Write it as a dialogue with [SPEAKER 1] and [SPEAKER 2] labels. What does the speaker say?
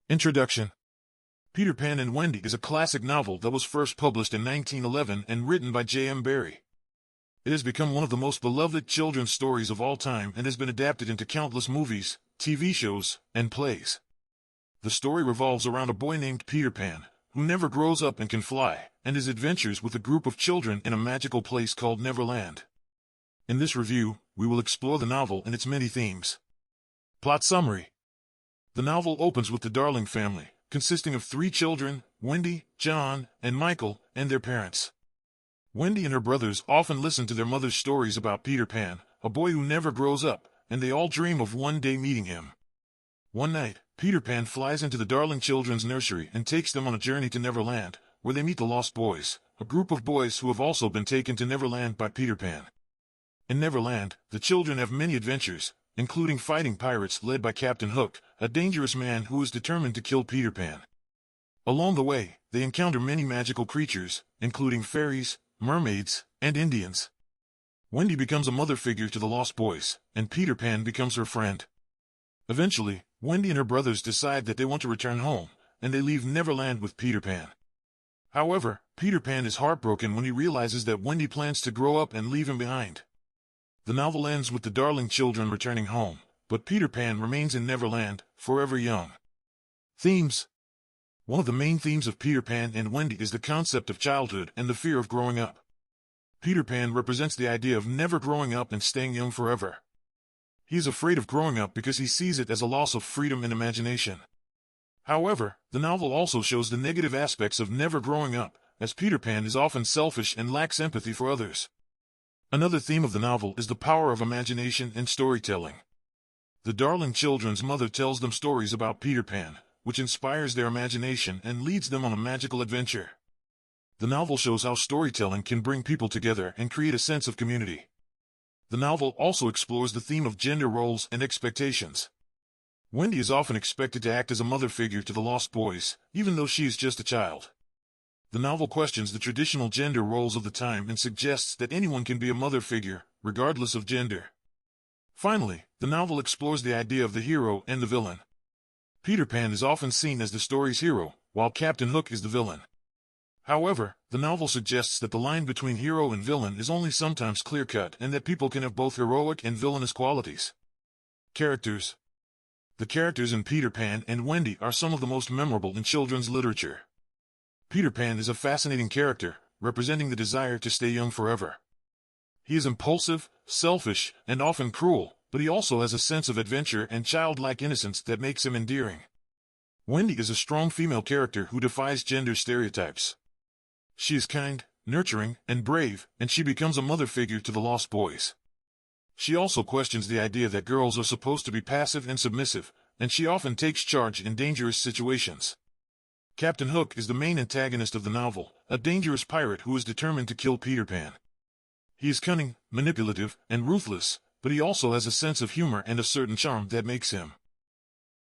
[SPEAKER 1] Introduction. Peter Pan and Wendy is a classic novel that was first published in 1911 and written by J.M. Barrie. It has become one of the most beloved children's stories of all time and has been adapted into countless movies, TV shows, and plays. The story revolves around a boy named Peter Pan, who never grows up and can fly, and his adventures with a group of children in a magical place called Neverland. In this review, we will explore the novel and its many themes. Plot summary. The novel opens with the Darling family, consisting of 3 children, Wendy, John, and Michael, and their parents. Wendy and her brothers often listen to their mother's stories about Peter Pan, a boy who never grows up, and they all dream of one day meeting him. One night, Peter Pan flies into the Darling children's nursery and takes them on a journey to Neverland, where they meet the Lost Boys, a group of boys who have also been taken to Neverland by Peter Pan. In Neverland, the children have many adventures, including fighting pirates led by Captain Hook, a dangerous man who is determined to kill Peter Pan. Along the way, they encounter many magical creatures, including fairies, mermaids, and Indians. Wendy becomes a mother figure to the Lost Boys, and Peter Pan becomes her friend. Eventually, Wendy and her brothers decide that they want to return home, and they leave Neverland with Peter Pan. However, Peter Pan is heartbroken when he realizes that Wendy plans to grow up and leave him behind. The novel ends with the Darling children returning home, but Peter Pan remains in Neverland, forever young. Themes. One of the main themes of Peter Pan and Wendy is the concept of childhood and the fear of growing up. Peter Pan represents the idea of never growing up and staying young forever. He is afraid of growing up because he sees it as a loss of freedom and imagination. However, the novel also shows the negative aspects of never growing up, as Peter Pan is often selfish and lacks empathy for others. Another theme of the novel is the power of imagination and storytelling. The Darling children's mother tells them stories about Peter Pan, which inspires their imagination and leads them on a magical adventure. The novel shows how storytelling can bring people together and create a sense of community. The novel also explores the theme of gender roles and expectations. Wendy is often expected to act as a mother figure to the Lost Boys, even though she is just a child. The novel questions the traditional gender roles of the time and suggests that anyone can be a mother figure, regardless of gender. Finally, the novel explores the idea of the hero and the villain. Peter Pan is often seen as the story's hero, while Captain Hook is the villain. However, the novel suggests that the line between hero and villain is only sometimes clear-cut and that people can have both heroic and villainous qualities. Characters. The characters in Peter Pan and Wendy are some of the most memorable in children's literature. Peter Pan is a fascinating character, representing the desire to stay young forever. He is impulsive, selfish, and often cruel, but he also has a sense of adventure and childlike innocence that makes him endearing. Wendy is a strong female character who defies gender stereotypes. She is kind, nurturing, and brave, and she becomes a mother figure to the Lost Boys. She also questions the idea that girls are supposed to be passive and submissive, and she often takes charge in dangerous situations. Captain Hook is the main antagonist of the novel, a dangerous pirate who is determined to kill Peter Pan. He is cunning, manipulative, and ruthless, but he also has a sense of humor and a certain charm that makes him